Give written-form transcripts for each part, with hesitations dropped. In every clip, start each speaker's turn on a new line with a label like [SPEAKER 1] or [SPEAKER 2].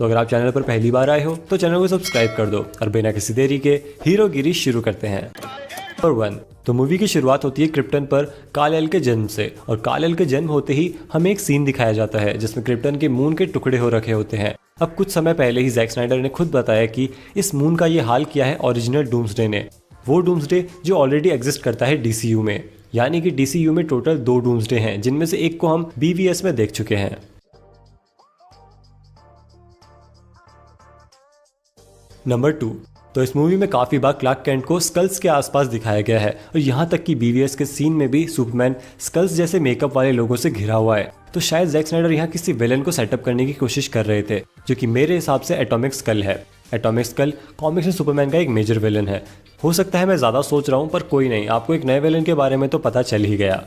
[SPEAKER 1] तो अगर आप चैनल पर पहली बार आए हो तो चैनल को सब्सक्राइब कर दो और बिना किसी देरी के हीरोगिरी शुरू करते हैं। नंबर 1, तो मूवी की शुरुआत होती है क्रिप्टन पर काल-एल के जन्म से, और काल-एल के जन्म होते ही हमें एक सीन दिखाया जाता है जिसमें क्रिप्टन के मून के टुकड़े हो रखे होते हैं। अब कुछ समय पहले ही जैक स्नाइडर ने खुद बताया कि इस मून का ये हाल किया है ओरिजिनल डूम्सडे ने, वो डूम्सडे जो ऑलरेडी एग्जिस्ट करता है डीसीयू में। यानी कि डीसीयू में टोटल 2 डूम्सडे हैं, जिनमें से एक को हम बीवीएस में देख चुके हैं। नंबर 2, तो इस मूवी में काफी बार क्लार्क कैंट को स्कल्स के आसपास दिखाया गया है, और यहाँ तक कि बीवीएस के सीन में भी सुपरमैन स्कल्स जैसे मेकअप वाले लोगों से घिरा हुआ है। तो शायद जैक स्नाइडर यहाँ किसी विलन को सेटअप करने की कोशिश कर रहे थे, जो कि मेरे हिसाब से एटॉमिक स्कल है। एटॉमिक स्कल कॉमिक्स में सुपरमैन का एक मेजर विलन है। हो सकता है मैं ज्यादा सोच रहा हूँ, पर कोई नहीं, आपको एक नए विलन के बारे में तो पता चल ही गया।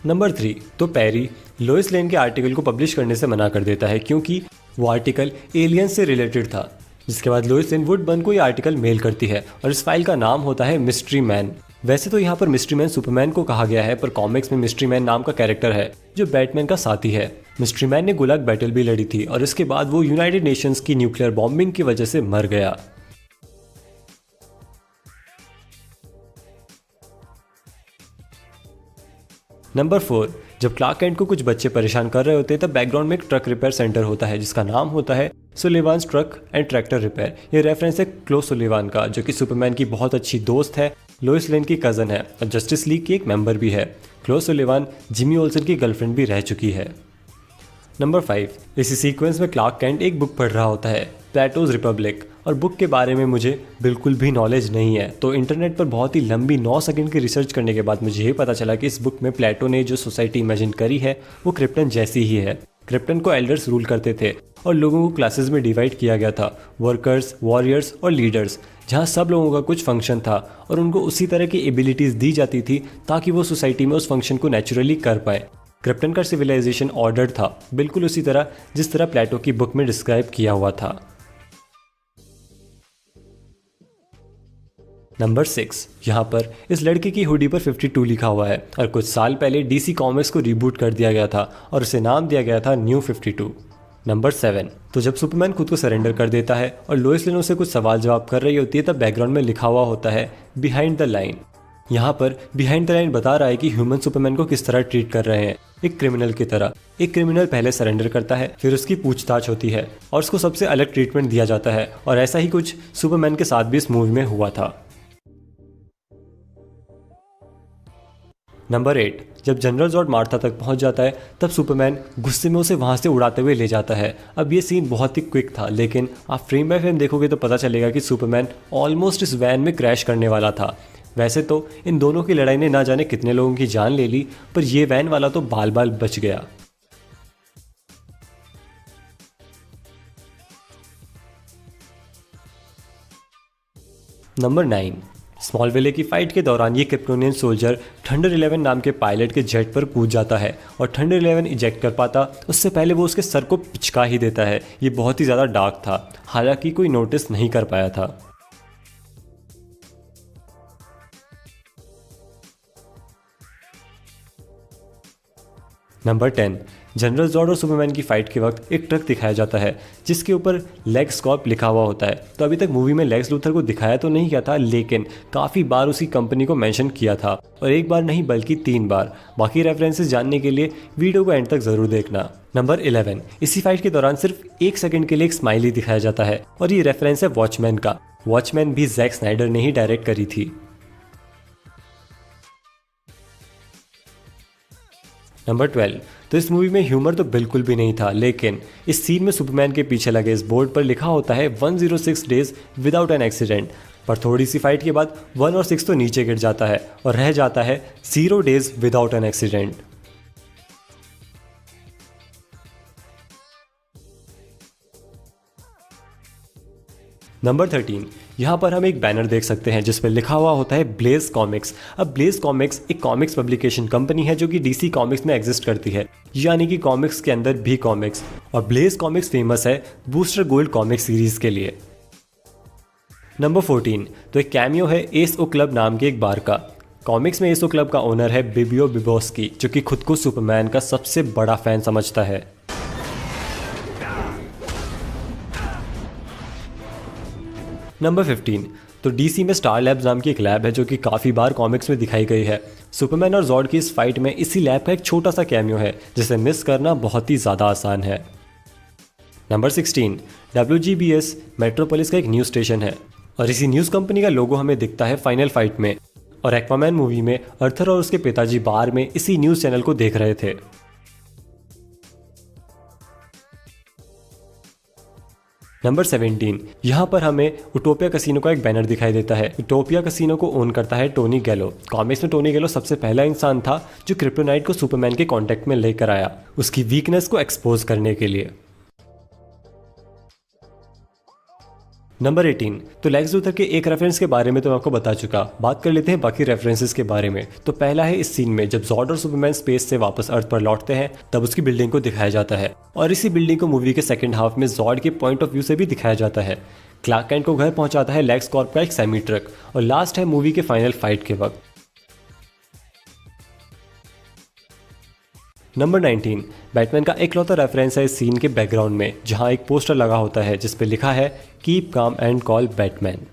[SPEAKER 1] नंबर 3, तो पैरी लोइस लेन के आर्टिकल को पब्लिश करने से मना कर देता है, क्योंकि वो आर्टिकल एलियंस से रिलेटेड था। जिसके बाद लोइस लेन वुडबर्न को ये आर्टिकल मेल करती है, और इस फाइल का नाम होता है मिस्ट्री मैन। वैसे तो यहाँ पर मिस्ट्री मैन सुपरमैन को कहा गया है, पर कॉमिक्स में मिस्ट्री मैन नाम का कैरेक्टर है जो बैटमैन का साथी है। मिस्ट्री मैन ने गुलाग बैटल भी लड़ी थी, और इसके बाद वो यूनाइटेड नेशंस की न्यूक्लियर बॉम्बिंग की वजह से मर गया। नंबर 4, जब क्लार्क कैंट को कुछ बच्चे परेशान कर रहे होते हैं तब बैकग्राउंड में एक ट्रक रिपेयर सेंटर होता है जिसका नाम होता है सुलिवान्स ट्रक एंड ट्रैक्टर रिपेयर। ये रेफरेंस है क्लो सुलिवान का, जो कि सुपरमैन की बहुत अच्छी दोस्त है, लोइस लेन की कजन है और जस्टिस लीग की एक मेंबर भी है। क्लो सुलिवान जिमी ओल्सन की गर्लफ्रेंड भी रह चुकी है। नंबर 5, इसी सीक्वेंस में क्लार्क कैंट एक बुक पढ़ रहा होता है, प्लेटोज रिपब्लिक, और बुक के बारे में मुझे बिल्कुल भी नॉलेज नहीं है। तो इंटरनेट पर बहुत ही लंबी 9 सेकंड की रिसर्च करने के बाद मुझे ये पता चला कि इस बुक में प्लेटो ने जो सोसाइटी इमेजिन करी है वो क्रिप्टन जैसी ही है। क्रिप्टन को एल्डर्स रूल करते थे और लोगों को क्लासेस में डिवाइड किया गया था, वर्कर्स, वॉरियर्स और लीडर्स, जहाँ सब लोगों का कुछ फंक्शन था और उनको उसी तरह की एबिलिटीज दी जाती थी ताकि वो सोसाइटी में उस फंक्शन को नेचुरली कर पाए। क्रिप्टन का सिविलाइजेशन ऑर्डर था, बिल्कुल उसी तरह जिस तरह प्लेटो की बुक में डिस्क्राइब किया हुआ था। नंबर 6, यहाँ पर इस लड़के की हुडी पर 52 लिखा हुआ है, और कुछ साल पहले डीसी कॉमिक्स को रिबूट कर दिया गया था और उसे नाम दिया गया था न्यू 52। नंबर 7, तो जब सुपरमैन खुद को सरेंडर कर देता है और लोइस लेन उसे कुछ सवाल जवाब कर रही होती है तब बैकग्राउंड में लिखा हुआ होता है बिहाइंड द लाइन। यहाँ पर बिहाइंड द लाइन बता रहा है कि ह्यूमन सुपरमैन को किस तरह ट्रीट कर रहे हैं, एक क्रिमिनल की तरह। एक क्रिमिनल पहले सरेंडर करता है, फिर उसकी पूछताछ होती है और उसको सबसे अलग ट्रीटमेंट दिया जाता है, और ऐसा ही कुछ सुपरमैन के साथ भी इस मूवी में हुआ था। नंबर 8, जब जनरल जॉर्ड मार्था तक पहुंच जाता है तब सुपरमैन गुस्से में उसे वहां से उड़ाते हुए ले जाता है। अब ये सीन बहुत ही क्विक था, लेकिन आप फ्रेम बाय फ्रेम देखोगे तो पता चलेगा कि सुपरमैन ऑलमोस्ट इस वैन में क्रैश करने वाला था। वैसे तो इन दोनों की लड़ाई ने ना जाने कितने लोगों की जान ले ली, पर ये वैन वाला तो बाल बाल बच गया। नंबर 9, स्मॉलविले की फाइट के दौरान ये क्रिप्टोनियन सोल्जर थंडर 11 नाम के पायलट के जेट पर कूद जाता है, और थंडर 11 इजेक्ट कर पाता उससे पहले वो उसके सर को पिचका ही देता है। ये बहुत ही ज़्यादा डार्क था, हालांकि कोई नोटिस नहीं कर पाया था। नंबर 10, जनरल जॉर्ड और सुपरमैन की फाइट के वक्त एक ट्रक दिखाया जाता है जिसके ऊपर लेक्स कॉर्प लिखा हुआ होता है। तो अभी तक मूवी में लेक्स लूथर को दिखाया तो नहीं गया था, लेकिन काफ़ी बार उसी कंपनी को मेंशन किया था, और एक बार नहीं बल्कि 3 बार। बाकी रेफरेंसेस जानने के लिए वीडियो को एंड तक जरूर देखना। नंबर 11, इसी फाइट के दौरान सिर्फ 1 सेकंड के लिए एक स्माइली दिखाया जाता है, और ये रेफरेंस है वॉचमैन का। वॉचमैन भी जैक स्नाइडर ने ही डायरेक्ट करी थी। नंबर 12, तो इस मूवी में ह्यूमर तो बिल्कुल भी नहीं था, लेकिन इस सीन में सुपरमैन के पीछे लगे इस बोर्ड पर लिखा होता है 106 डेज विदाउट एन एक्सीडेंट, पर थोड़ी सी फाइट के बाद 1 और 6 तो नीचे गिर जाता है और रह जाता है 0 days without an accident. Number 13, यहाँ पर हम एक बैनर देख सकते हैं जिस पर लिखा हुआ होता है ब्लेज कॉमिक्स। अब ब्लेज कॉमिक्स एक कॉमिक्स पब्लिकेशन कंपनी है जो कि डीसी कॉमिक्स में एग्जिस्ट करती है, यानी कि कॉमिक्स के अंदर भी कॉमिक्स। और ब्लेज कॉमिक्स फेमस है बूस्टर गोल्ड कॉमिक सीरीज के लिए। नंबर 14, तो एक कैमियो है एस ओ क्लब नाम के एक बार का। कॉमिक्स में एस ओ क्लब का ओनर है बिबियो बिबोस्की, जो कि खुद को सुपरमैन का सबसे बड़ा फैन समझता है। नंबर 15, तो डीसी में स्टार लैब्स नाम की एक लैब है जो कि काफ़ी बार कॉमिक्स में दिखाई गई है। सुपरमैन और जॉर्ड की इस फाइट में इसी लैब का एक छोटा सा कैमियो है जिसे मिस करना बहुत ही ज़्यादा आसान है। नंबर 16, WGBS मेट्रोपोलिस का एक न्यूज़ स्टेशन है और इसी न्यूज़ कंपनी का लोगो हमें दिखता है फाइनल फाइट में, और एक्वामैन मूवी में अर्थर और उसके पिताजी बार में इसी न्यूज़ चैनल को देख रहे थे। नंबर 17, यहाँ पर हमें उटोपिया कसिनो का एक बैनर दिखाई देता है। उटोपिया कसिनो को ओन करता है टोनी गैलो। कॉमिक्स में टोनी गैलो सबसे पहला इंसान था जो क्रिप्टोनाइट को सुपरमैन के कांटेक्ट में लेकर आया, उसकी वीकनेस को एक्सपोज करने के लिए। नंबर 18, तो लेक्स लूथर के एक रेफरेंस के बारे में तो मैं आपको बता चुका, बात कर लेते हैं बाकी रेफरेंसेस के बारे में। तो पहला है इस सीन में जब जॉर्ड और सुपरमैन स्पेस से वापस अर्थ पर लौटते हैं तब उसकी बिल्डिंग को दिखाया जाता है, और इसी बिल्डिंग को मूवी के सेकंड हाफ में जॉर्ड के पॉइंट ऑफ व्यू से भी दिखाया जाता है। क्लार्क कैंट को घर पहुंचाता है लेक्स कॉर्प का एक सेमी ट्रक, और लास्ट है मूवी के फाइनल फाइट के वक्त। नंबर 19, बैटमैन का इकलौता रेफरेंस है इस सीन के बैकग्राउंड में जहां एक पोस्टर लगा होता है जिस पे लिखा है keep calm and call Batman.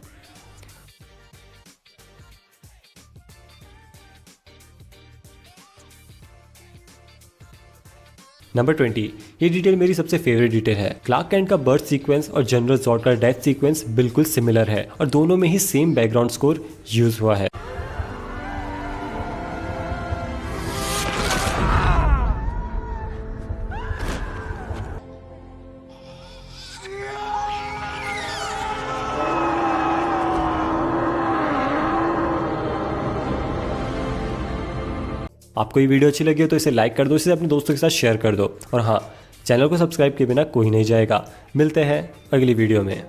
[SPEAKER 1] Number 20, ये डिटेल मेरी सबसे फेवरेट डिटेल है। क्लार्क कैंट का बर्थ सीक्वेंस और जनरल जॉर्ड का डेथ सीक्वेंस बिल्कुल सिमिलर है और दोनों में ही सेम बैकग्राउंड स्कोर यूज हुआ है। आपको ये वीडियो अच्छी लगी हो तो इसे लाइक कर दो, इसे अपने दोस्तों के साथ शेयर कर दो, और हाँ, चैनल को सब्सक्राइब किए बिना कोई नहीं जाएगा। मिलते हैं अगली वीडियो में।